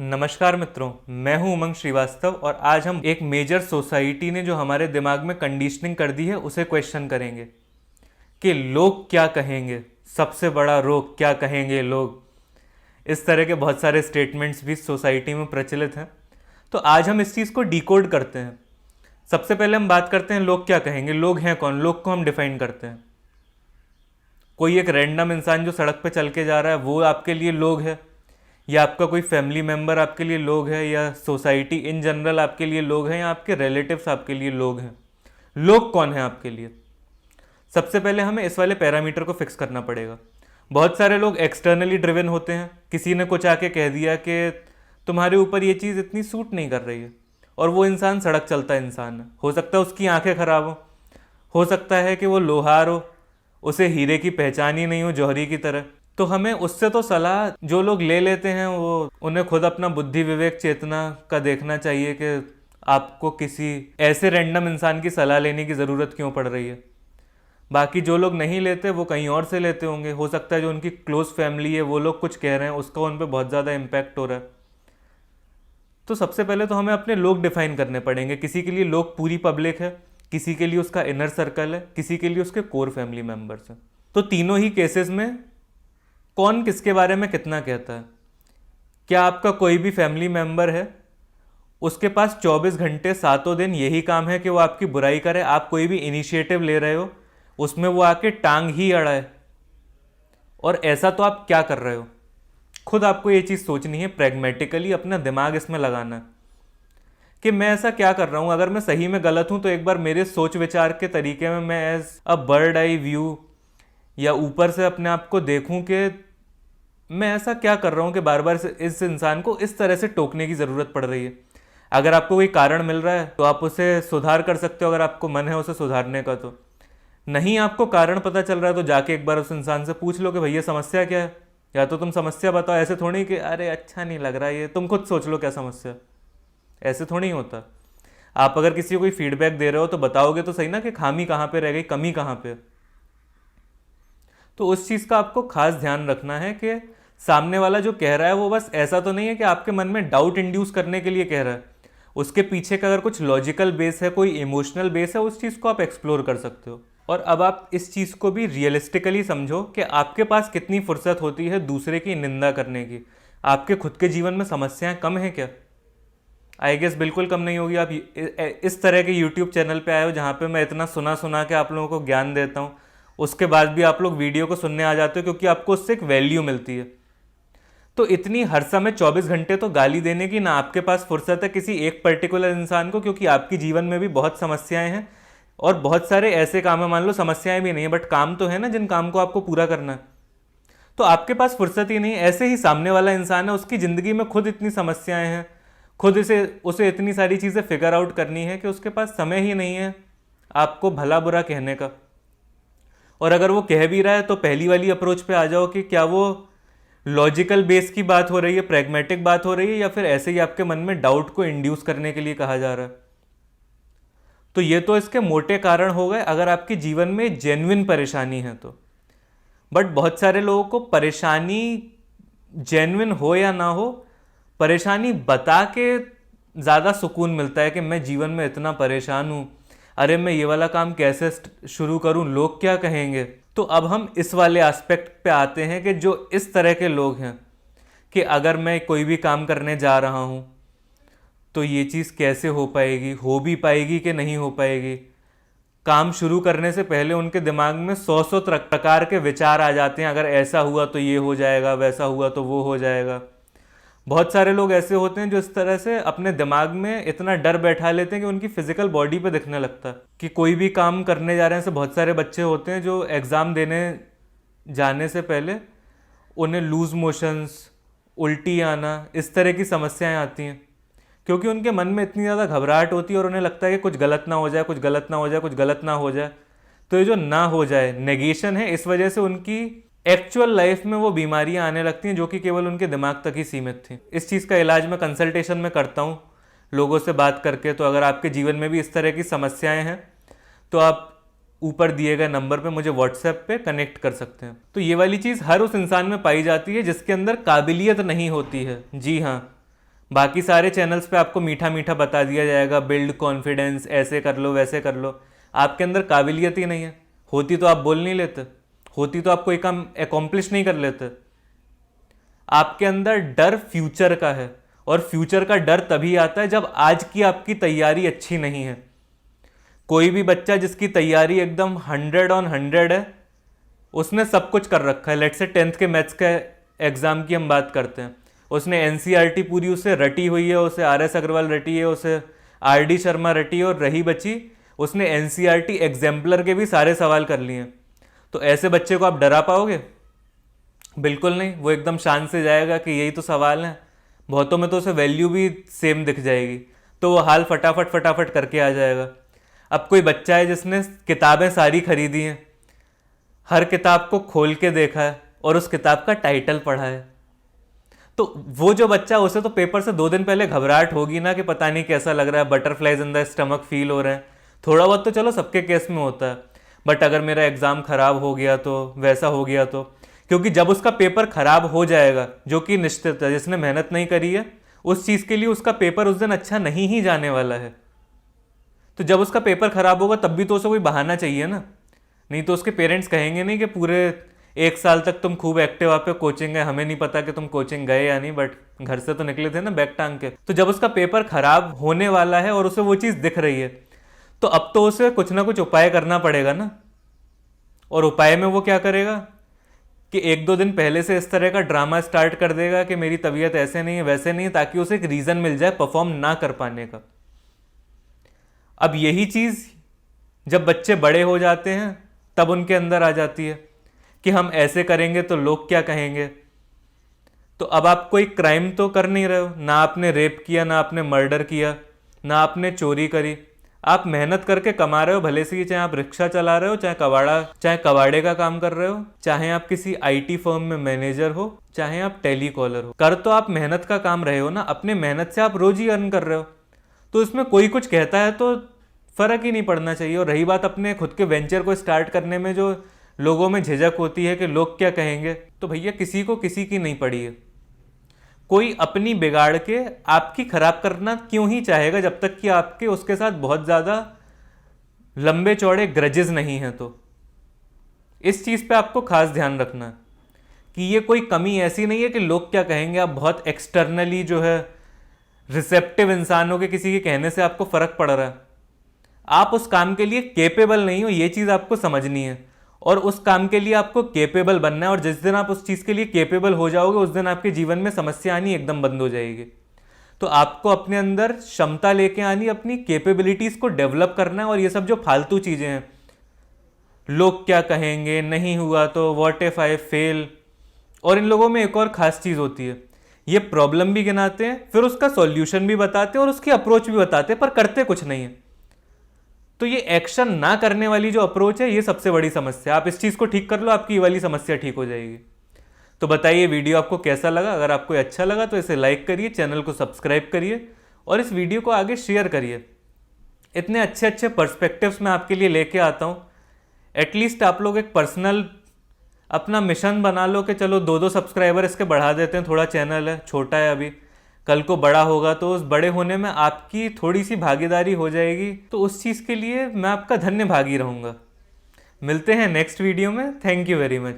नमस्कार मित्रों, मैं हूं उमंग श्रीवास्तव और आज हम एक मेजर सोसाइटी ने जो हमारे दिमाग में कंडीशनिंग कर दी है उसे क्वेश्चन करेंगे कि लोग क्या कहेंगे। सबसे बड़ा रोग, क्या कहेंगे लोग। इस तरह के बहुत सारे स्टेटमेंट्स भी सोसाइटी में प्रचलित हैं। तो आज हम इस चीज़ को डिकोड करते हैं। सबसे पहले हम बात करते हैं लोग क्या कहेंगे। लोग हैं कौन? लोग को हम डिफाइन करते हैं। कोई एक रैंडम इंसान जो सड़क पे चल के जा रहा है वो आपके लिए लोग है, या आपका कोई फैमिली मेम्बर आपके लिए लोग है, या सोसाइटी इन जनरल आपके लिए लोग हैं, या आपके रिलेटिव्स आपके लिए लोग हैं। लोग कौन है आपके लिए? सबसे पहले हमें इस वाले पैरामीटर को फिक्स करना पड़ेगा। बहुत सारे लोग एक्सटर्नली ड्रिवन होते हैं। किसी ने कुछ आके कह दिया कि तुम्हारे ऊपर ये चीज़ इतनी सूट नहीं कर रही है, और वो इंसान सड़क चलता इंसान है। हो सकता है उसकी आंखें खराब हो सकता है कि वो लोहार हो, उसे हीरे की पहचान ही नहीं हो जौहरी की तरह। तो हमें उससे तो सलाह जो लोग ले लेते हैं वो उन्हें खुद अपना बुद्धि विवेक चेतना का देखना चाहिए कि आपको किसी ऐसे रैंडम इंसान की सलाह लेने की ज़रूरत क्यों पड़ रही है। बाकी जो लोग नहीं लेते वो कहीं और से लेते होंगे। हो सकता है जो उनकी क्लोज फैमिली है वो लोग कुछ कह रहे हैं, उसका उन पर बहुत ज़्यादा इम्पैक्ट हो रहा है। तो सबसे पहले तो हमें अपने लोग डिफाइन करने पड़ेंगे। किसी के लिए लोग पूरी पब्लिक है, किसी के लिए उसका इनर सर्कल है, किसी के लिए उसके कोर फैमिली मेम्बर्स हैं। तो तीनों ही केसेस में कौन किसके बारे में कितना कहता है। क्या आपका कोई भी फैमिली मेंबर है, उसके पास 24 घंटे सातों दिन यही काम है कि वो आपकी बुराई करे। आप कोई भी इनिशिएटिव ले रहे हो उसमें वो आके टांग ही अड़ाए, और ऐसा तो आप क्या कर रहे हो? खुद आपको ये चीज़ सोचनी है, प्रैग्मेटिकली अपना दिमाग इसमें लगाना है कि मैं ऐसा क्या कर रहा हूँ। अगर मैं सही में गलत हूँ तो एक बार मेरे सोच विचार के तरीके में मैं as a bird eye view या ऊपर से अपने आप को देखूं कि मैं ऐसा क्या कर रहा हूं कि बार बार इस इंसान को इस तरह से टोकने की ज़रूरत पड़ रही है। अगर आपको कोई कारण मिल रहा है तो आप उसे सुधार कर सकते हो, अगर आपको मन है उसे सुधारने का। तो नहीं आपको कारण पता चल रहा है तो जाके एक बार उस इंसान से पूछ लो कि भैया समस्या क्या है, या तो तुम समस्या बताओ। ऐसे थोड़ी कि अरे अच्छा नहीं लग रहा है ये, तुम खुद सोच लो क्या समस्या। ऐसे थोड़ी होता। आप अगर किसी को कोई फीडबैक दे रहे हो तो बताओगे तो सही ना कि खामी कहाँ पे रह गई, कमी कहाँ पे। तो उस चीज़ का आपको खास ध्यान रखना है कि सामने वाला जो कह रहा है वो बस ऐसा तो नहीं है कि आपके मन में डाउट इंड्यूस करने के लिए कह रहा है। उसके पीछे का अगर कुछ लॉजिकल बेस है, कोई इमोशनल बेस है, उस चीज़ को आप एक्सप्लोर कर सकते हो। और अब आप इस चीज़ को भी रियलिस्टिकली समझो कि आपके पास कितनी फुर्सत होती है दूसरे की निंदा करने की। आपके खुद के जीवन में समस्याएं कम हैं क्या? आई गेस बिल्कुल कम नहीं होगी। आप इस तरह के यूट्यूब चैनल पे आए हो जहाँ पे मैं इतना सुना सुना के आप लोगों को ज्ञान देता हूँ, उसके बाद भी आप लोग वीडियो को सुनने आ जाते हो क्योंकि आपको उससे एक वैल्यू मिलती है। तो इतनी हर समय 24 घंटे तो गाली देने की ना आपके पास फुर्सत है किसी एक पर्टिकुलर इंसान को, क्योंकि आपके जीवन में भी बहुत समस्याएं हैं और बहुत सारे ऐसे काम है, मान लो समस्याएं भी नहीं है बट काम तो है ना जिन काम को आपको पूरा करना है। तो आपके पास फुर्सत ही नहीं है। ऐसे ही सामने वाला इंसान है, उसकी ज़िंदगी में खुद इतनी समस्याएं हैं, खुद उसे इतनी सारी चीज़ें फिगर आउट करनी है कि उसके पास समय ही नहीं है आपको भला बुरा कहने का। और अगर वो कह भी रहा है तो पहली वाली अप्रोच पे आ जाओ कि क्या वो लॉजिकल बेस की बात हो रही है, प्रैग्मेटिक बात हो रही है, या फिर ऐसे ही आपके मन में डाउट को इंड्यूस करने के लिए कहा जा रहा है। तो ये तो इसके मोटे कारण हो गए अगर आपके जीवन में जेन्युइन परेशानी है तो। बट बहुत सारे लोगों को परेशानी जेन्युइन हो या ना हो, परेशानी बता के ज़्यादा सुकून मिलता है कि मैं जीवन में इतना परेशान हूँ, अरे मैं ये वाला काम कैसे शुरू करूँ, लोग क्या कहेंगे। तो अब हम इस वाले एस्पेक्ट पे आते हैं कि जो इस तरह के लोग हैं कि अगर मैं कोई भी काम करने जा रहा हूँ तो ये चीज़ कैसे हो पाएगी, हो भी पाएगी कि नहीं हो पाएगी। काम शुरू करने से पहले उनके दिमाग में 100 प्रकार के विचार आ जाते हैं। अगर ऐसा हुआ तो ये हो जाएगा, वैसा हुआ तो वो हो जाएगा। बहुत सारे लोग ऐसे होते हैं जो इस तरह से अपने दिमाग में इतना डर बैठा लेते हैं कि उनकी फिजिकल बॉडी पे दिखने लगता है कि कोई भी काम करने जा रहे हैं। से बहुत सारे बच्चे होते हैं जो एग्ज़ाम देने जाने से पहले उन्हें लूज मोशंस, उल्टी आना, इस तरह की समस्याएं आती हैं क्योंकि उनके मन में इतनी ज़्यादा घबराहट होती है और उन्हें लगता है कि कुछ गलत ना हो जाए, कुछ गलत ना हो जाए, कुछ गलत ना हो जाए। तो ये जो ना हो जाए नेगेशन है, इस वजह से उनकी एक्चुअल लाइफ में वो बीमारियां आने लगती हैं जो कि केवल उनके दिमाग तक ही सीमित थी। इस चीज़ का इलाज मैं कंसल्टेशन में करता हूँ लोगों से बात करके। तो अगर आपके जीवन में भी इस तरह की समस्याएं हैं तो आप ऊपर दिए गए नंबर पे मुझे व्हाट्सएप पे कनेक्ट कर सकते हैं। तो ये वाली चीज़ हर उस इंसान में पाई जाती है जिसके अंदर काबिलियत नहीं होती है। जी हाँ, बाकी सारे चैनल्स पे आपको मीठा मीठा बता दिया जाएगा, बिल्ड कॉन्फिडेंस, ऐसे कर लो वैसे कर लो। आपके अंदर काबिलियत ही नहीं है। होती तो आप बोल नहीं लेते, होती तो आप कोई काम एकॉम्प्लिश नहीं कर लेते। आपके अंदर डर फ्यूचर का है, और फ्यूचर का डर तभी आता है जब आज की आपकी तैयारी अच्छी नहीं है। कोई भी बच्चा जिसकी तैयारी एकदम 100/100 है, उसने सब कुछ कर रखा है। लेट्स से 10th के मैथ्स के एग्जाम की हम बात करते हैं, उसने एनसीईआरटी पूरी उसे रटी हुई है, उसे आरएस अग्रवाल रटी है, उसे आरडी शर्मा रटी है, और रही बची उसने एनसीईआरटी एग्जाम्पलर के भी सारे सवाल कर लिए हैं। तो ऐसे बच्चे को आप डरा पाओगे? बिल्कुल नहीं। वो एकदम शान से जाएगा कि यही तो सवाल है, बहुतों में तो उसे वैल्यू भी सेम दिख जाएगी, तो वो हाल फटाफट फटाफट करके आ जाएगा। अब कोई बच्चा है जिसने किताबें सारी खरीदी हैं, हर किताब को खोल के देखा है और उस किताब का टाइटल पढ़ा है, तो वो जो बच्चा, उसे तो पेपर से 2 दिन पहले घबराहट होगी ना कि पता नहीं कैसा लग रहा है, butterflies in the stomach feel हो रहे हैं। थोड़ा बहुत तो चलो सबके केस में होता है, बट अगर मेरा एग्जाम खराब हो गया तो, वैसा हो गया तो, क्योंकि जब उसका पेपर खराब हो जाएगा, जो कि निश्चित है, जिसने मेहनत नहीं करी है उस चीज के लिए उसका पेपर उस दिन अच्छा नहीं ही जाने वाला है। तो जब उसका पेपर खराब होगा तब भी तो उसे कोई बहाना चाहिए ना, नहीं तो उसके पेरेंट्स कहेंगे नहीं कि पूरे 1 साल तक तुम खूब एक्टिव आप पे कोचिंग है, हमें नहीं पता कि तुम कोचिंग गए या नहीं, बट घर से तो निकले थे ना बैग टांग के। तो जब उसका पेपर खराब होने वाला है और उसे वो चीज़ दिख रही है, तो अब तो उसे कुछ ना कुछ उपाय करना पड़ेगा ना। और उपाय में वो क्या करेगा कि 1-2 दिन पहले से इस तरह का ड्रामा स्टार्ट कर देगा कि मेरी तबीयत ऐसे नहीं है वैसे नहीं है, ताकि उसे एक रीज़न मिल जाए परफॉर्म ना कर पाने का। अब यही चीज़ जब बच्चे बड़े हो जाते हैं तब उनके अंदर आ जाती है कि हम ऐसे करेंगे तो लोग क्या कहेंगे। तो अब आप कोई क्राइम तो कर नहीं रहे हो, ना आपने रेप किया, ना आपने मर्डर किया, ना आपने चोरी करी, आप मेहनत करके कमा रहे हो, भले से ही चाहे आप रिक्शा चला रहे हो, चाहे कबाड़े का काम कर रहे हो, चाहे आप किसी आईटी फर्म में मैनेजर हो, चाहे आप टेलीकॉलर हो, कर तो आप मेहनत का काम रहे हो ना, अपने मेहनत से आप रोज ही अर्न कर रहे हो। तो इसमें कोई कुछ कहता है तो फर्क ही नहीं पड़ना चाहिए। और रही बात अपने खुद के वेंचर को स्टार्ट करने में जो लोगों में झिझक होती है कि लोग क्या कहेंगे, तो भैया किसी को किसी की नहीं पड़ी है। कोई अपनी बिगाड़ के आपकी खराब करना क्यों ही चाहेगा, जब तक कि आपके उसके साथ बहुत ज्यादा लंबे चौड़े ग्रजेस नहीं हैं। तो इस चीज पे आपको खास ध्यान रखना है कि ये कोई कमी ऐसी नहीं है कि लोग क्या कहेंगे, आप बहुत एक्सटर्नली जो है रिसेप्टिव इंसान हो के किसी के कहने से आपको फर्क पड़ रहा है। आप उस काम के लिए केपेबल नहीं हो, ये चीज आपको समझनी है, और उस काम के लिए आपको केपेबल बनना है। और जिस दिन आप उस चीज के लिए केपेबल हो जाओगे, उस दिन आपके जीवन में समस्या आनी एकदम बंद हो जाएगी। तो आपको अपने अंदर क्षमता लेके आनी, अपनी कैपेबिलिटीज को डेवलप करना है। और ये सब जो फालतू चीजें हैं, लोग क्या कहेंगे, नहीं हुआ तो, व्हाट इफ आई फेल, और इन लोगों में एक और खास चीज होती है, ये प्रॉब्लम भी गिनाते हैं, फिर उसका सॉल्यूशन भी बताते हैं और उसकी अप्रोच भी बताते हैं, पर करते कुछ नहीं है। तो ये एक्शन ना करने वाली जो अप्रोच है, ये सबसे बड़ी समस्या। आप इस चीज को ठीक कर लो, आपकी ये वाली समस्या ठीक हो जाएगी। तो बताइए वीडियो आपको कैसा लगा। अगर आपको अच्छा लगा तो इसे लाइक करिए, चैनल को सब्सक्राइब करिए और इस वीडियो को आगे शेयर करिए। इतने अच्छे अच्छे पर्सपेक्टिव्स मैं आपके लिए लेके आता हूँ। एटलीस्ट आप लोग एक पर्सनल अपना मिशन बना लो कि चलो 2-2 सब्सक्राइबर इसके बढ़ा देते हैं, थोड़ा चैनल है, छोटा है अभी, कल को बड़ा होगा तो उस बड़े होने में आपकी थोड़ी सी भागीदारी हो जाएगी। तो उस चीज़ के लिए मैं आपका धन्य भागी रहूँगा। मिलते हैं नेक्स्ट वीडियो में। Thank you very much.